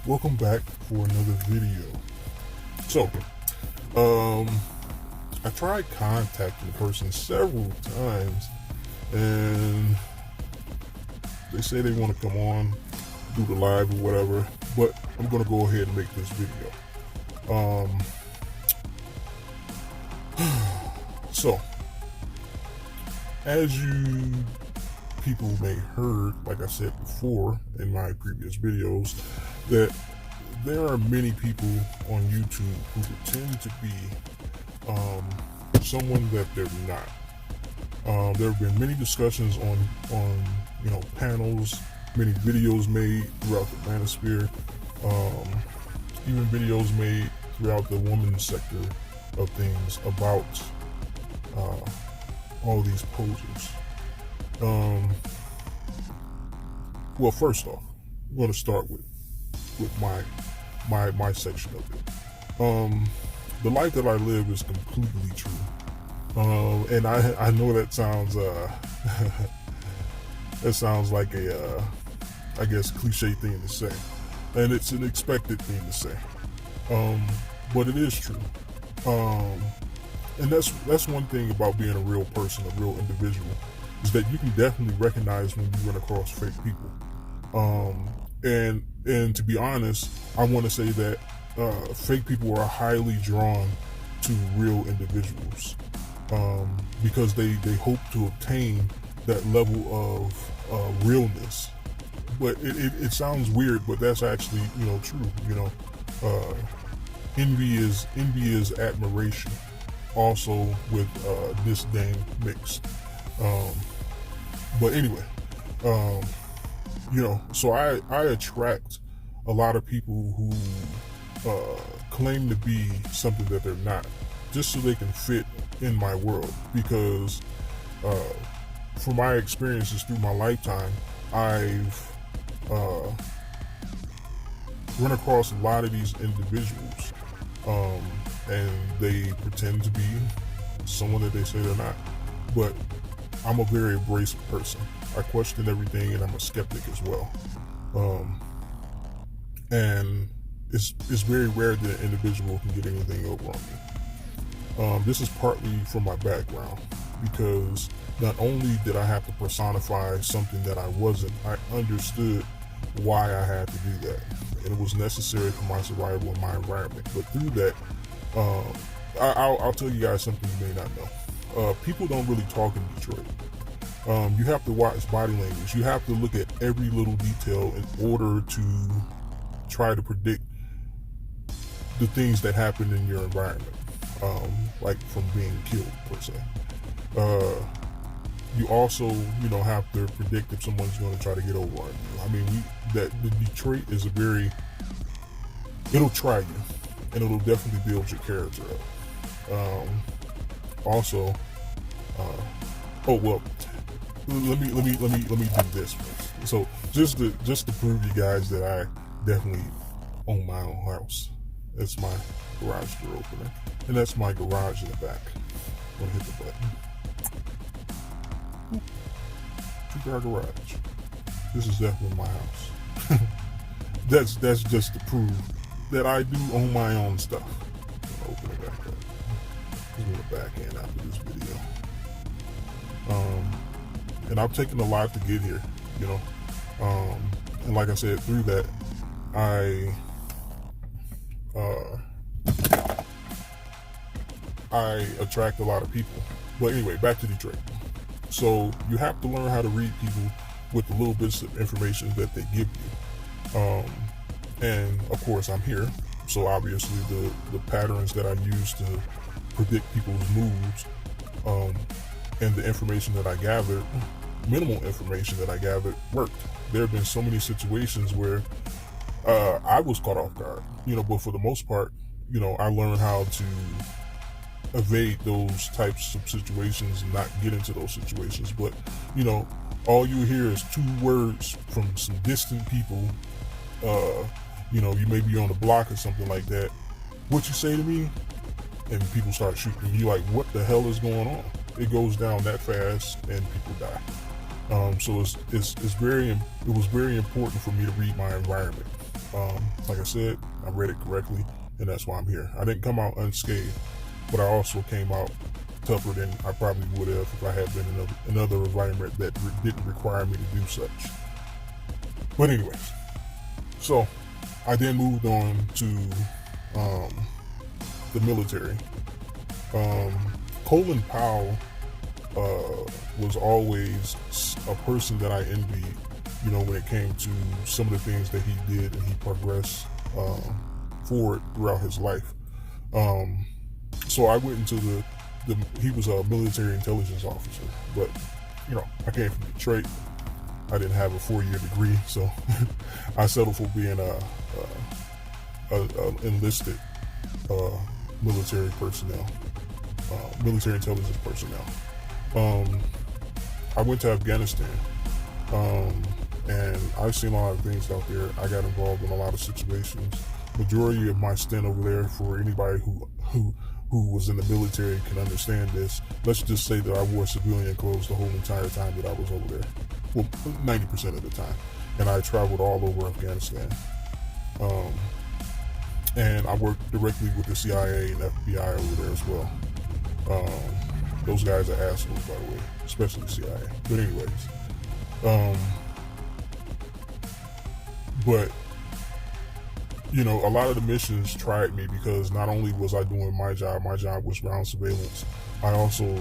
Welcome back for another video. So, um, I tried contacting the person several times, and they say they want to come on, do the live or whatever, but I'm gonna go ahead and make this video. So, as you people may heard, like I said before in my previous videos, that there are many people on YouTube who pretend to be someone that they're not. There have been many discussions on panels, many videos made throughout the manosphere, even videos made throughout the women's sector of things about all these posers. Well, first off, I'm going to start with my section of it. The life that I live is completely true. And I know that sounds that sounds like a I guess cliche thing to say, and it's an expected thing to say. But it is true. And that's one thing about being a real person, a real individual, is that you can definitely recognize when you run across fake people. And to be honest, I want to say that fake people are highly drawn to real individuals because they hope to obtain that level of realness. But it sounds weird, but that's actually true. Envy is admiration, also with disdain mixed. But anyway, so I attract a lot of people who claim to be something that they're not, just so they can fit in my world. Because from my experiences through my lifetime, I've run across a lot of these individuals, and they pretend to be someone that they say they're not. But I'm a very abrasive person. I question everything, and I'm a skeptic as well. And it's very rare that an individual can get anything over on me. This is partly from my background, because not only did I have to personify something that I wasn't, I understood why I had to do that, and it was necessary for my survival in my environment. But through that, I'll tell you guys something you may not know. People don't really talk in Detroit. You have to watch body language. You have to look at every little detail in order to try to predict the things that happen in your environment, like from being killed per se. You also, have to predict if someone's going to try to get over on you. I mean, the Detroit is it'll try you, and it'll definitely build your character up. Also, let me do this first. So just to prove you guys that I definitely own my own house. That's my garage door opener, and that's my garage in the back. I'm gonna hit the button. Two-car garage. This is definitely my house. That's just to prove that I do own my own stuff. I'm gonna open it back up. I'm gonna back end after this video. And I've taken a lot to get here, and like I said, through that, I attract a lot of people. But anyway, back to Detroit. So you have to learn how to read people with the little bits of information that they give you. And of course, I'm here, so obviously the patterns that I use to predict people's moves, and the information that I gathered, minimal information that I gathered, worked. There have been so many situations where I was caught off guard, but for the most part, I learned how to evade those types of situations and not get into those situations. But, all you hear is two words from some distant people. You may be on the block or something like that. What you say to me? And people start shooting. You like, what the hell is going on? It goes down that fast and people die. So it was very important for me to read my environment. Like I said, I read it correctly, and that's why I'm here. I didn't come out unscathed, but I also came out tougher than I probably would have if I had been in another environment that didn't require me to do such. But anyways, so I then moved on to the military. Colin Powell was always a person that I envied, when it came to some of the things that he did and he progressed forward throughout his life. So I went into he was a military intelligence officer, but I came from Detroit. I didn't have a 4-year degree, so I settled for being a enlisted military personnel, military intelligence personnel. I went to Afghanistan, and I've seen a lot of things out there. I got involved in a lot of situations. Majority of my stint over there, for anybody who was in the military can understand this, let's just say that I wore civilian clothes the whole entire time that I was over there. Well, 90% of the time. And I traveled all over Afghanistan. And I worked directly with the CIA and FBI over there as well. Those guys are assholes, by the way, especially the CIA. But anyways, but a lot of the missions tried me because not only was I doing my job was ground surveillance. I also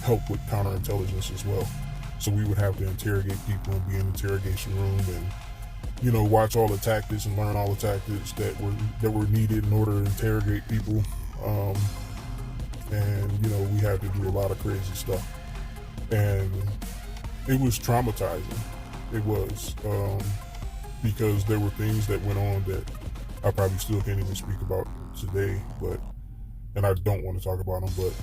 helped with counterintelligence as well. So we would have to interrogate people and be in the interrogation room and, watch all the tactics and learn all the tactics that were needed in order to interrogate people. And we had to do a lot of crazy stuff. And it was traumatizing. It was, because there were things that went on that I probably still can't even speak about today, and I don't want to talk about them, but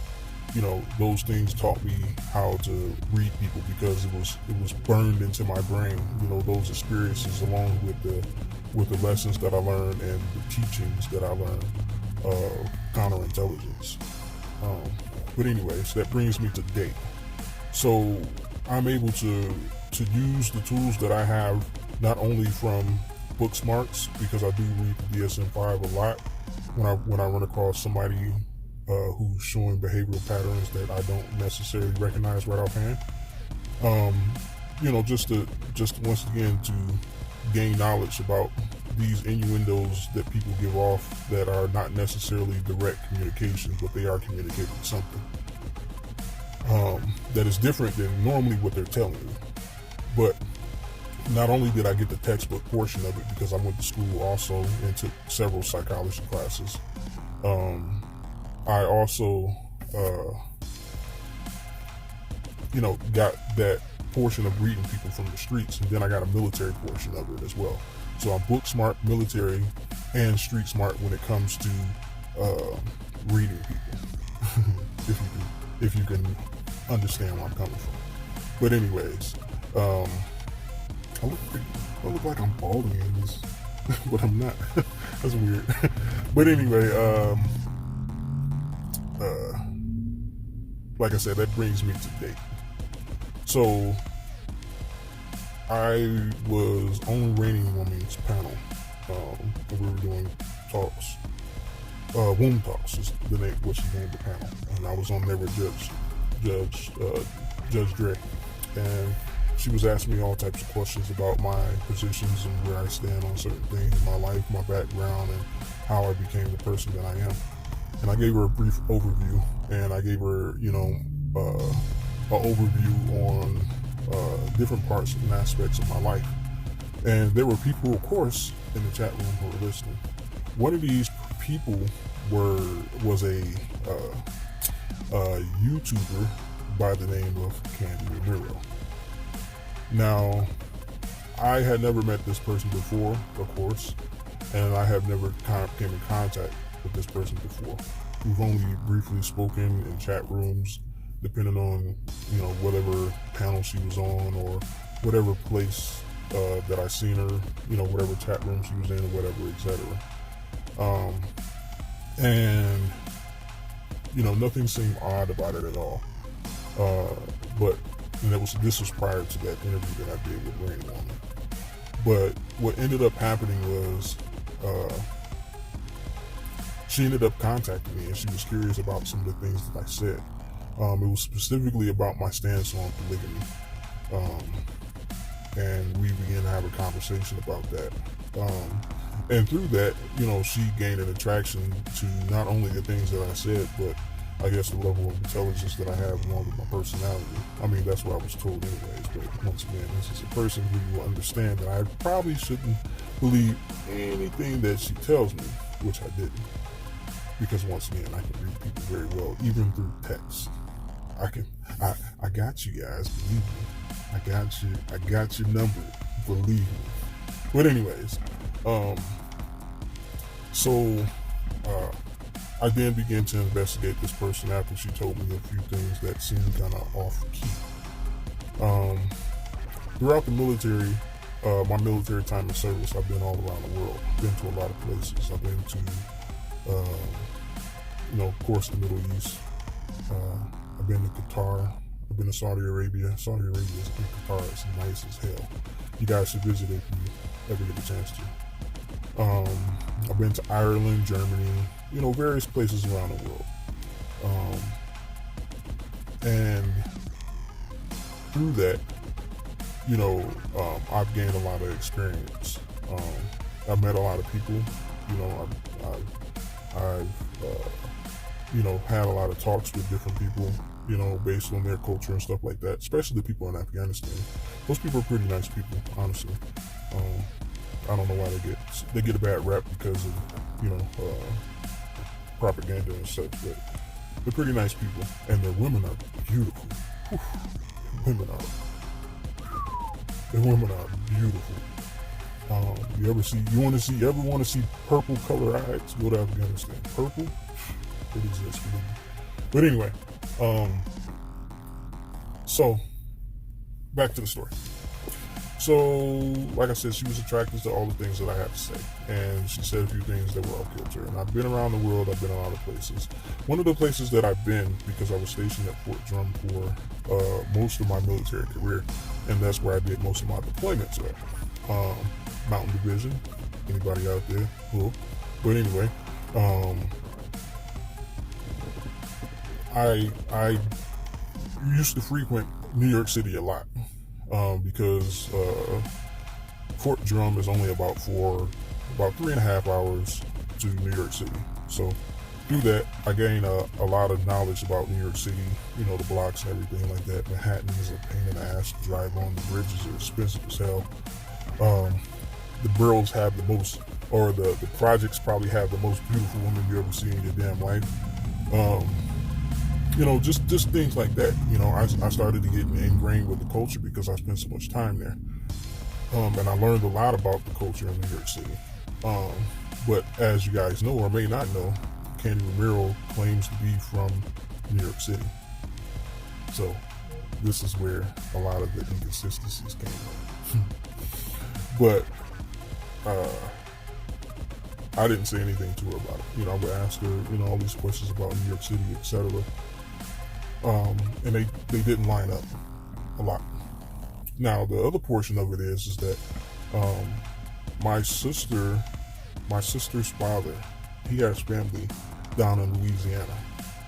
those things taught me how to read people because it was burned into my brain. Those experiences, along with the lessons that I learned and the teachings that I learned of counterintelligence. But anyways, that brings me to date. So I'm able to use the tools that I have, not only from book smarts, because I do read the DSM-5 a lot when I run across somebody who's showing behavioral patterns that I don't necessarily recognize right offhand. Just once again to gain knowledge about these innuendos that people give off that are not necessarily direct communication, but they are communicating something that is different than normally what they're telling you. But not only did I get the textbook portion of it, because I went to school also and took several psychology classes, I also, got that portion of reading people from the streets, and then I got a military portion of it as well. So I'm book smart, military, and street smart when it comes to reading people, if you can understand where I'm coming from. But anyways, I look like I'm balding in this, but I'm not. That's weird. But anyway, like I said, that brings me to date. So I was on Reigning Woman's panel, and we were doing talks. Womb Talks is the name, what she named the panel, and I was on there with Judge Dre, and she was asking me all types of questions about my positions and where I stand on certain things in my life, my background, and how I became the person that I am. And I gave her a brief overview, and I gave her, an overview on different parts and aspects of my life. And there were people, of course, in the chat room who were listening. One of these people was a YouTuber by the name of Kandi. Now, I had never met this person before, of course, and I have never came in contact with this person before. We've only briefly spoken in chat rooms, depending on, whatever panel she was on or whatever place that I seen her, whatever chat room she was in or whatever, etc. And, nothing seemed odd about it at all. But this was prior to that interview that I did with Rain Woman. But what ended up happening was she ended up contacting me, and she was curious about some of the things that I said. It was specifically about my stance on polygamy. And we began to have a conversation about that. And through that, she gained an attraction to not only the things that I said, but I guess the level of intelligence that I have along with my personality. I mean, that's what I was told anyways, but once again, this is a person who will understand that I probably shouldn't believe anything that she tells me, which I didn't. Because once again, I can read people very well, even through text. I got you guys, believe me. I got your number, believe me. But anyways, I then began to investigate this person after she told me a few things that seemed kind of off-key. Throughout the military, my military time of service, I've been all around the world. Been to a lot of places. I've been to, of course, the Middle East. I've been to Qatar. I've been to Saudi Arabia. Saudi Arabia and Qatar is nice as hell. You guys should visit if you ever get a chance to. I've been to Ireland, Germany, various places around the world. And through that, I've gained a lot of experience. I've met a lot of people. I've had a lot of talks with different people, based on their culture and stuff like that, especially the people in Afghanistan. Those people are pretty nice people, honestly. I don't know why they get a bad rap because of, propaganda and such, but they're pretty nice people, and their women are beautiful. Their women are beautiful. You ever want to see purple color eyes? Go to Afghanistan. Purple, it exists. But anyway, so back to the story. So, like I said, she was attracted to all the things that I had to say, and she said a few things that were off kilter. And I've been around the world. I've been a lot of places. One of the places that I've been, because I was stationed at Fort Drum for most of my military career, and that's where I did most of my deployments at. Mountain Division. Anybody out there? Cool. But anyway, I used to frequent New York City a lot. Because Fort Drum is only about 3.5 hours to New York City. So through that, I gained a lot of knowledge about New York City, the blocks and everything like that. Manhattan is a pain in the ass to drive on. The bridges are expensive as hell. The boroughs have the most, or the projects probably have the most beautiful women you ever see in your damn life. Just things like that. I started to get ingrained with the culture because I spent so much time there. And I learned a lot about the culture in New York City. But as you guys know or may not know, Kandi Ramiro claims to be from New York City. So this is where a lot of the inconsistencies came from. But I didn't say anything to her about it. I would ask her, all these questions about New York City, etc. And they didn't line up a lot. Now, the other portion of it is that my sister's father, he has family down in Louisiana,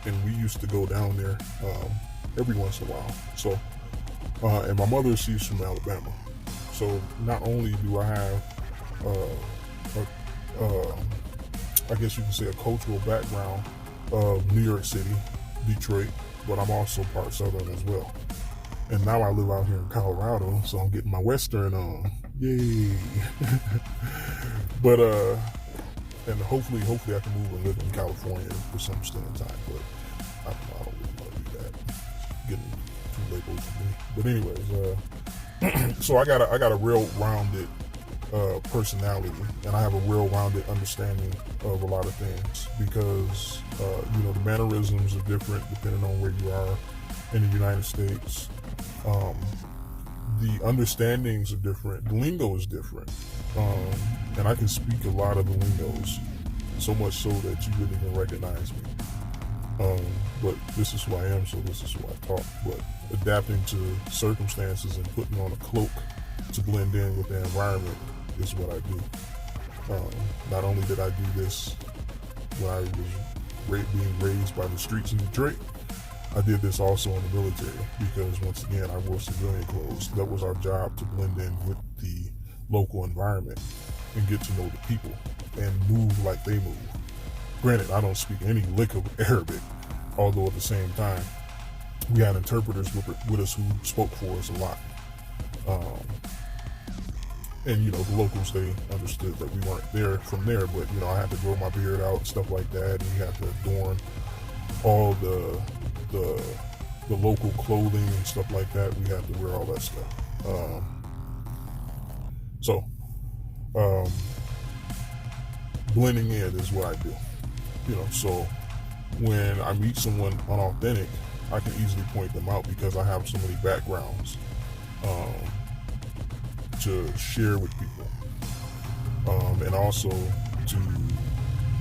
and we used to go down there every once in a while. So, and my mother, she's from Alabama. So not only do I have, I guess you can say, a cultural background of New York City, Detroit, but I'm also part Southern as well. And now I live out here in Colorado, so I'm getting my Western on. Yay! But and hopefully I can move and live in California for some extent of time. But I don't really want to do that. It's getting too labeled for me. But anyways, so I got a real-rounded personality, and I have a real-rounded understanding of a lot of things because the mannerisms are different depending on where you are in the United States. The understandings are different. The lingo is different, and I can speak a lot of the lingos, so much so that you wouldn't even recognize me. But this is who I am, so this is who I talk. But adapting to circumstances and putting on a cloak to blend in with the environment is what I do. Not only did I do this when I was being raised by the streets in Detroit, I did this also in the military because, once again, I wore civilian clothes. That was our job, to blend in with the local environment and get to know the people and move like they move. Granted, I don't speak any lick of Arabic, although at the same time, we had interpreters with us who spoke for us a lot. And, the locals, they understood that we weren't there from there, but, I had to grow my beard out and stuff like that, and we had to adorn all the local clothing and stuff like that. We had to wear all that stuff. Blending in is what I do. So when I meet someone unauthentic, I can easily point them out because I have so many backgrounds to share with people, and also to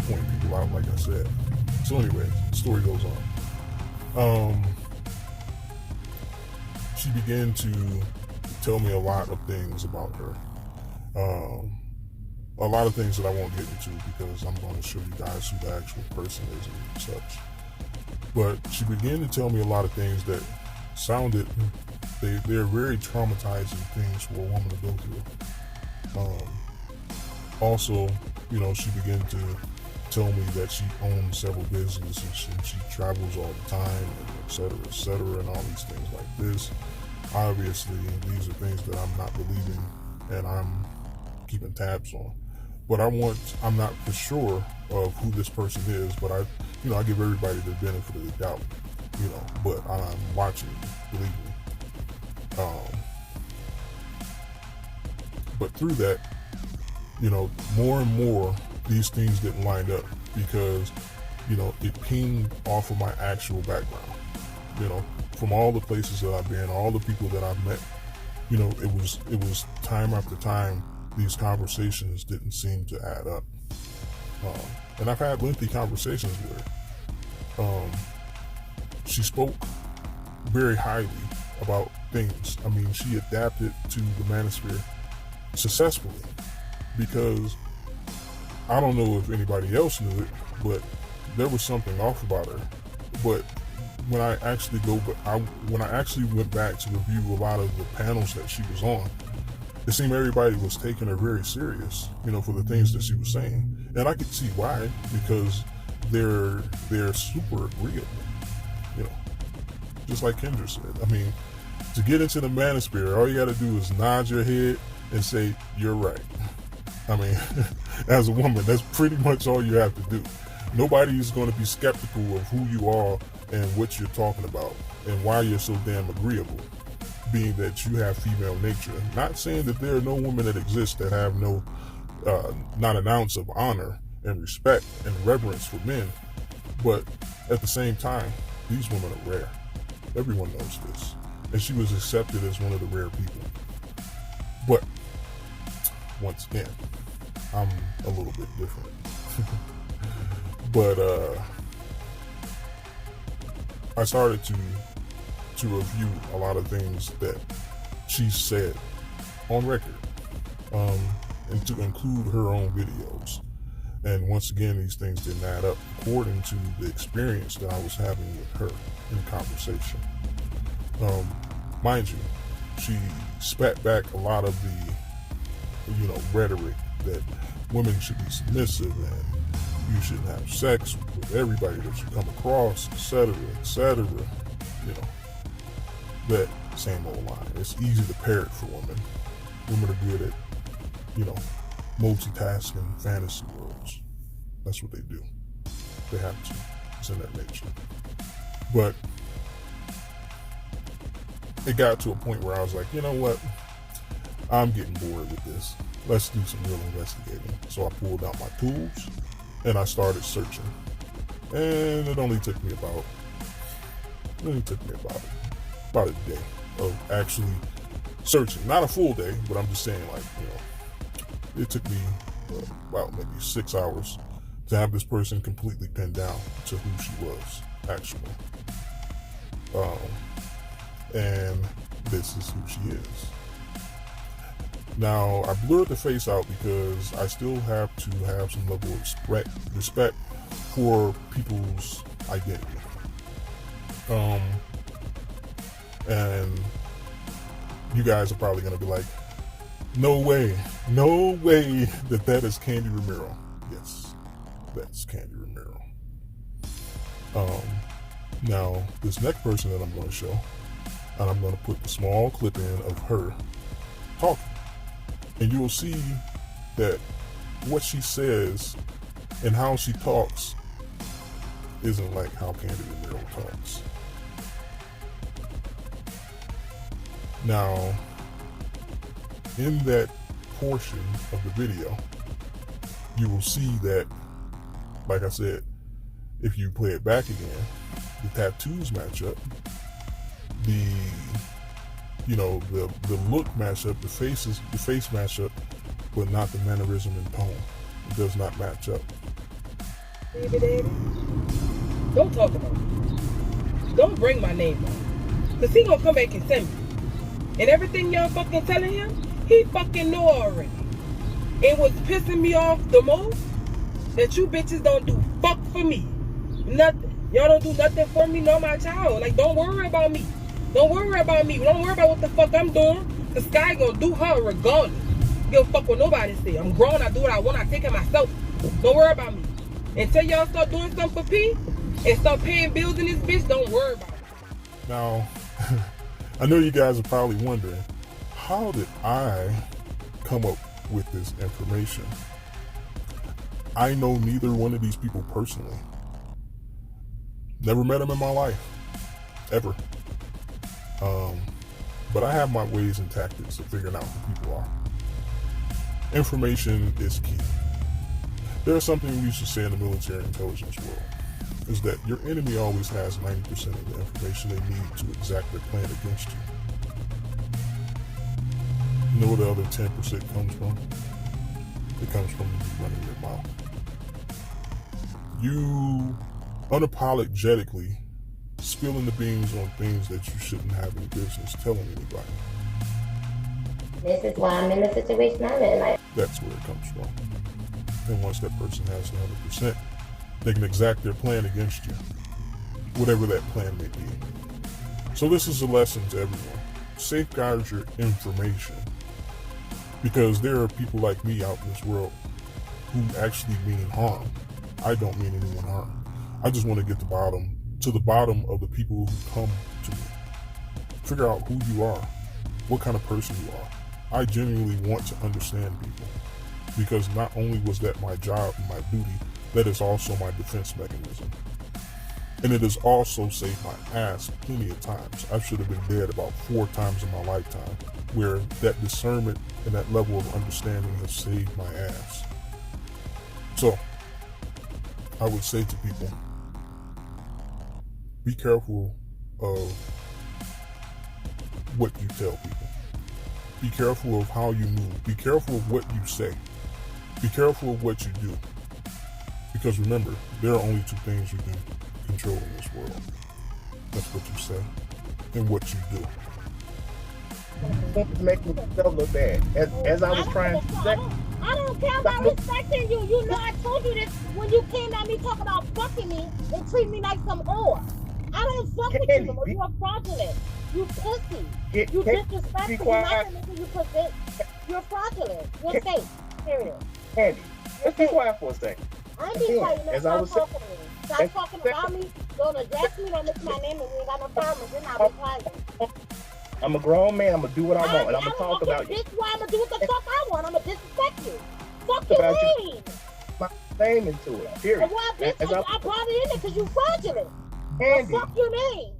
point people out, like I said. So anyway, the story goes on. She began to tell me a lot of things about her. A lot of things that I won't get into because I'm going to show you guys who the actual person is and such. But she began to tell me a lot of things that sounded, they're very traumatizing things for a woman to go through. Also, she began to tell me that she owns several businesses and she travels all the time, and et cetera, and all these things like this. Obviously, these are things that I'm not believing and I'm keeping tabs on. But I'm not for sure of who this person is, but I give everybody the benefit of the doubt, but I'm watching, believe me. But through that, more and more, these things didn't line up because, it pinged off of my actual background, from all the places that I've been, all the people that I've met, it was time after time, these conversations didn't seem to add up. And I've had lengthy conversations with her. She spoke very highly about things. I mean, she adapted to the manosphere successfully because I don't know if anybody else knew it, but there was something off about her. But when I actually went back to review a lot of the panels that she was on, it seemed everybody was taking her very serious, for the things that she was saying. And I could see why, because they're super agreeable, just like Kendra said. I mean, to get into the manosphere, all you got to do is nod your head and say, you're right. I mean, as a woman, that's pretty much all you have to do. Nobody is going to be skeptical of who you are and what you're talking about and why you're so damn agreeable, being that you have female nature. Not saying that there are no women that exist that have not an ounce of honor and respect and reverence for men, but at the same time, these women are rare. Everyone knows this. And she was accepted as one of the rare people. But, once again, I'm a little bit different. But, I started to review a lot of things that she said on record, and to include her own videos. And once again, these things didn't add up according to the experience that I was having with her in conversation. Mind you, she spat back a lot of the, rhetoric that women should be submissive and you shouldn't have sex with everybody that you come across, etc., etc. That same old line. It's easy to parrot for women. Women are good at, multitasking fantasy worlds. That's what they do. They have to. It's in their nature. But it got to a point where I was like, you know what? I'm getting bored with this. Let's do some real investigating. So I pulled out my tools and I started searching. And it only took me about a day of actually searching. Not a full day, but I'm just saying, it took me about maybe 6 hours to have this person completely pinned down to who she was, actually. And this is who she is. Now, I blurred the face out because I still have to have some level of respect for people's identity. And you guys are probably going to be like, no way that is Kandi Romero. Yes, that's Kandi Romero. Now, this next person that I'm going to show, and I'm going to put the small clip in of her talking. And you will see that what she says and how she talks isn't like how Kandi Romero talks. Now, in that portion of the video, you will see that, like I said, if you play it back again, the tattoos match up, the look match up, the face match up, but not the mannerism and tone. It does not match up. Baby daddy, don't talk about me. Don't bring my name up. Cause he gonna come back and send me. And everything y'all fucking telling him, he fucking know already. It was pissing me off the most that you bitches don't do fuck for me. Nothing. Y'all don't do nothing for me nor my child. Like, don't worry about me. Don't worry about me. Don't worry about what the fuck I'm doing. The sky gonna do her regardless. Give a fuck what nobody say. I'm grown. I do what I want. I take care of myself. Don't worry about me. Until y'all start doing something for P and start paying bills in this bitch, don't worry about it. Now, I know you guys are probably wondering, how did I come up with this information? I know neither one of these people personally. Never met them in my life. Ever. But I have my ways and tactics of figuring out who people are. Information is key. There's something we used to say in the military intelligence world, is that your enemy always has 90% of the information they need to exact their plan against you. You know where the other 10% comes from? It comes from you running your mouth. You unapologetically spilling the beans on things that you shouldn't have any business telling anybody. This is why I'm in the situation I'm in. That's where it comes from. And once that person has 100%, they can exact their plan against you, whatever that plan may be. So this is a lesson to everyone. Safeguard your information, because there are people like me out in this world who actually mean harm. I don't mean anyone harm. I just want to get to the bottom of the people who come to me. Figure out who you are, what kind of person you are. I genuinely want to understand people, because not only was that my job and my duty, that is also my defense mechanism. And it has also saved my ass plenty of times. I should have been dead about 4 times in my lifetime, where that discernment and that level of understanding has saved my ass. So, I would say to people, be careful of what you tell people. Be careful of how you move. Be careful of what you say. Be careful of what you do. Because remember, there are only 2 things you can control in this world. That's what you say and what you do. Making yourself look bad. As I was trying to say, I don't care about respecting you. You know I told you this when you came at me talking about fucking me and treat me like some whore. I don't fuck with you no more. You are fraudulent. You pussy. You disrespectful. You're not the nigga you present. You're fraudulent. You're fake. Period. Kandi, let's be quiet for a second. I ain't being quiet. As I was Stop talking to me. Stop talking about me. Don't address me. Don't mention my name, and we ain't got no problem. Then I'll be quiet. I'm a grown man. I'm gonna do what I want, and I'm gonna talk about you. This why I'm gonna do what the fuck I want. I'm gonna disrespect you. Fuck you mean? My name into it. Period. And why, bitch? I brought it in there because you fraudulent. Kandi, What the fuck you mean?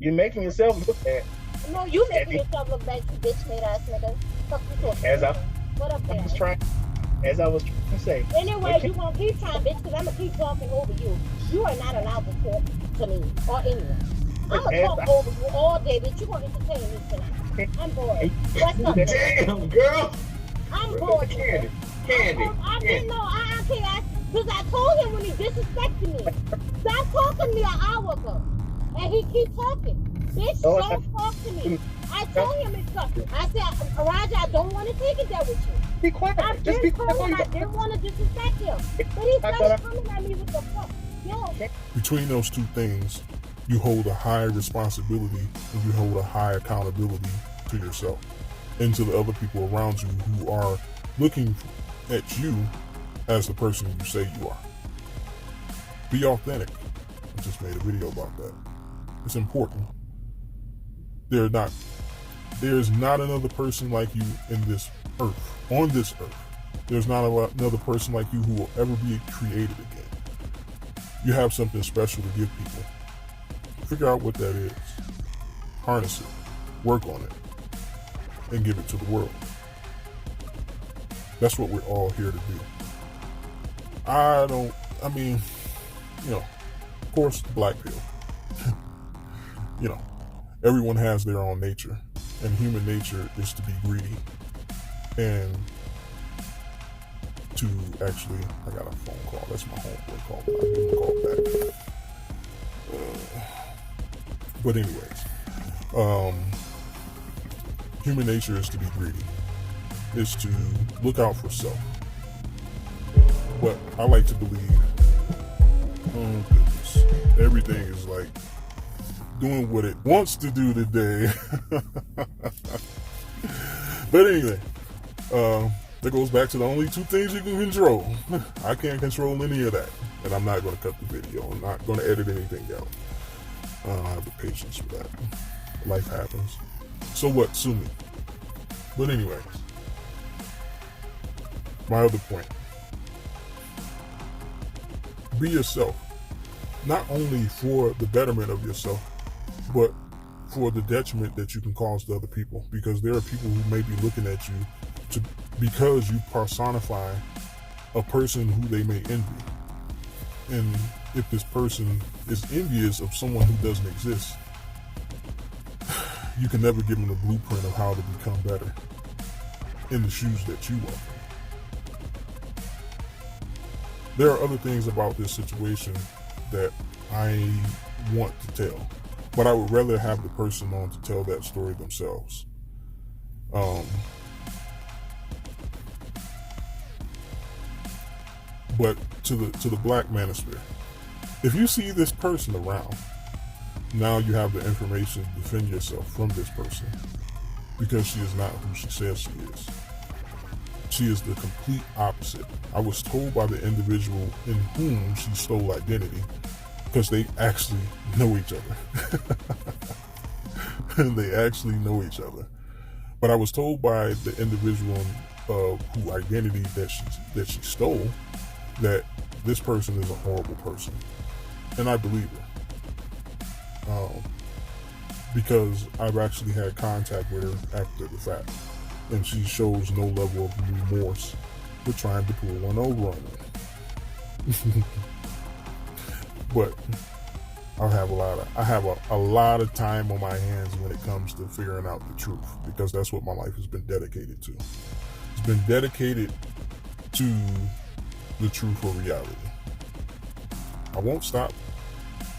you're making yourself look bad. No, you making yourself look bad, you bitch made ass nigga. Fuck you talking. As I was trying to say. Anyway, you gonna keep trying, bitch, because I'm gonna keep talking over you. You are not allowed to talk to me or anyone. I'm gonna talk over you all day, bitch. You gonna entertain me tonight. I'm bored. What's up? Damn, girl. I'm bored. Kandi. I didn't know. I can't ask. Because I told him when he disrespected me. Stop talking to me an hour ago. And he keep talking. Bitch, don't talk to me. I told him it's up. I said, Roger, I don't want to take it there with you. Be quiet. I Just be told him I quiet. didn't want to disrespect him. But he started coming at me with the fuck. Yo. Between those two things, you hold a high responsibility and you hold a high accountability to yourself and to the other people around you who are looking at you as the person you say you are. Be authentic. I just made a video about that. It's important. There's not another person like you in this earth, on this earth. There's not another person like you who will ever be created again. You have something special to give people. Figure out what that is. Harness it. Work on it. And give it to the world. That's what we're all here to do. Of course, black pill. Everyone has their own nature. And human nature is to be greedy. And to actually, I got a phone call. That's my homeboy call. I'll give him a call back. But anyways, human nature is to be greedy. Is to look out for self. But I like to believe, oh goodness, everything is like doing what it wants to do today. But anyway, that goes back to the only two things you can control. I can't control any of that. And I'm not going to cut the video. I'm not going to edit anything out. I don't have the patience for that. Life happens. So what? Sue me. But anyways, my other point. Be yourself. Not only for the betterment of yourself, but for the detriment that you can cause to other people. Because there are people who may be looking at you because you personify a person who they may envy. And if this person is envious of someone who doesn't exist, you can never give them a blueprint of how to become better in the shoes that you walk in. There are other things about this situation that I want to tell, but I would rather have the person on to tell that story themselves. But to the black manosphere, if you see this person around, now you have the information to defend yourself from this person, because she is not who she says she is. She is the complete opposite. I was told by the individual in whom she stole identity, because they actually know each other. They actually know each other. But I was told by the individual who identity that she stole, that this person is a horrible person. And I believe her. Because I've actually had contact with her after the fact. And she shows no level of remorse for trying to pull one over on me. But I have a lot of time on my hands when it comes to figuring out the truth, because that's what my life has been dedicated to. It's been dedicated to the truth or reality. I won't stop.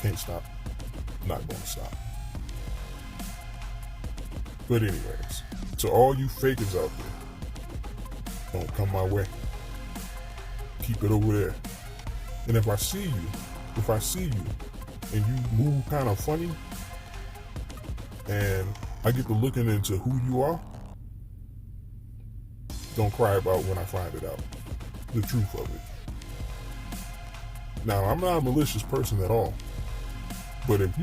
Can't stop. Not going to stop. But anyways, to all you fakers out there, don't come my way. Keep it over there. And if I see you and you move kind of funny, and I get to looking into who you are, don't cry about when I find it out. The truth of it. Now, I'm not a malicious person at all. But if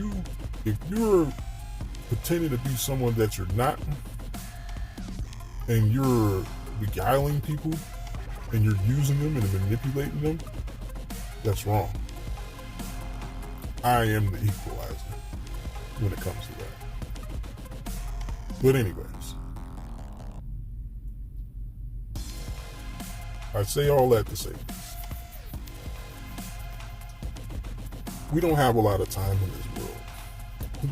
you're pretending to be someone that you're not, and you're beguiling people, and you're using them and manipulating them, that's wrong. I am the equalizer when it comes to that. But anyways, I say all that to say this. We don't have a lot of time in this world.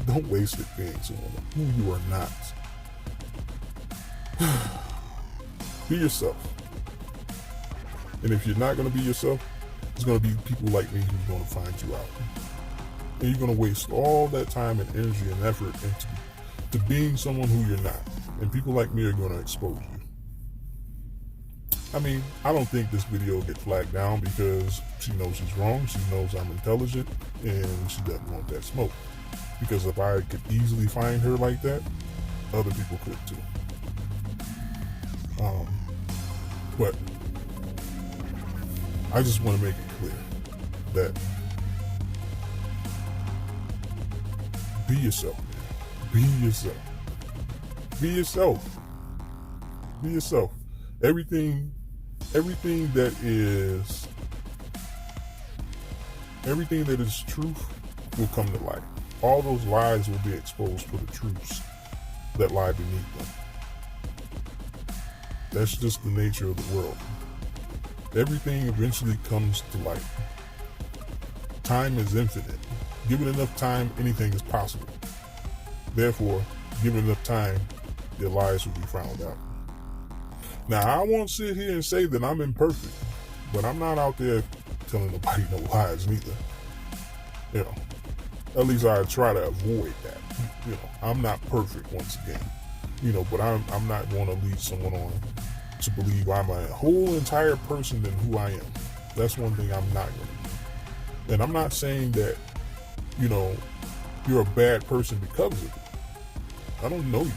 Don't waste it being someone who you are not. Be yourself. And if you're not going to be yourself, there's going to be people like me who's going to find you out. And you're going to waste all that time and energy and effort into to being someone who you're not. And people like me are going to expose you. I mean, I don't think this video will get flagged down because she knows she's wrong. She knows I'm intelligent and she doesn't want that smoke. Because if I could easily find her like that, other people could too. But I just want to make it clear that be yourself, man. Be yourself. Be yourself. Be yourself. Everything that is truth will come to light. All those lies will be exposed for the truths that lie beneath them. That's just the nature of the world. Everything eventually comes to light. Time is infinite. Given enough time, anything is possible. Therefore, given enough time, your lies will be found out. Now, I won't sit here and say that I'm imperfect, but I'm not out there telling nobody no lies neither. You know, at least I try to avoid that. You know, I'm not perfect once again. You know, but I'm not going to lead someone on to believe I'm a whole entire person than who I am. That's one thing I'm not going to do. And I'm not saying that, you know, you're a bad person because of it. I don't know you.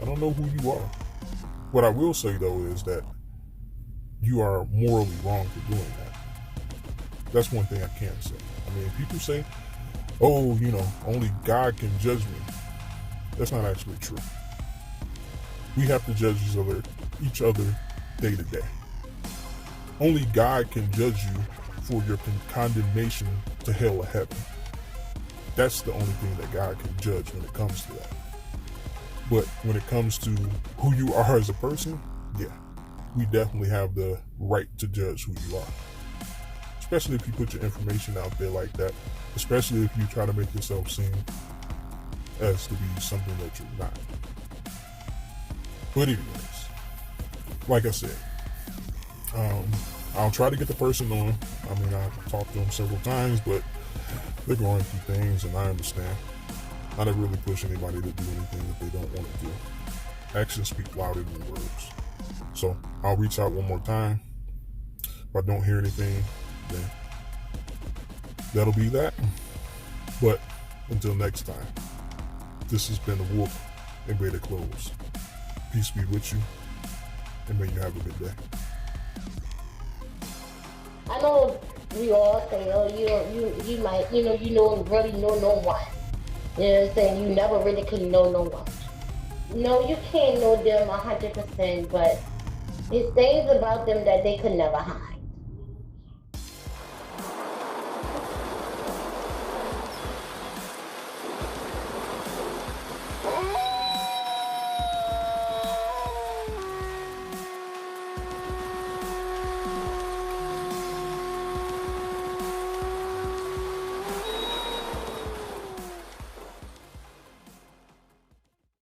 I don't know who you are. What I will say, though, is that you are morally wrong for doing that. That's one thing I can say. I mean, people say, oh, you know, only God can judge me. That's not actually true. We have to judge each other day to day. Only God can judge you for your condemnation to hell or heaven. That's the only thing that God can judge when it comes to that. But when it comes to who you are as a person, yeah, we definitely have the right to judge who you are. Especially if you put your information out there like that. Especially if you try to make yourself seem as to be something that you're not. But anyways, like I said, I'll try to get the person on. I mean, I've talked to them several times, but they're going through things, and I understand. I don't really push anybody to do anything that they don't want to do. Actions speak louder than words. So I'll reach out one more time. If I don't hear anything, then that'll be that. But until next time, this has been the Wolf in Beta Clothes. Peace be with you, and may you have a good day. I know we all say, oh, you might, you really know no one. You know what I'm saying? You never really could know no one. No, you can't know them 100%, but there's things about them that they could never hide.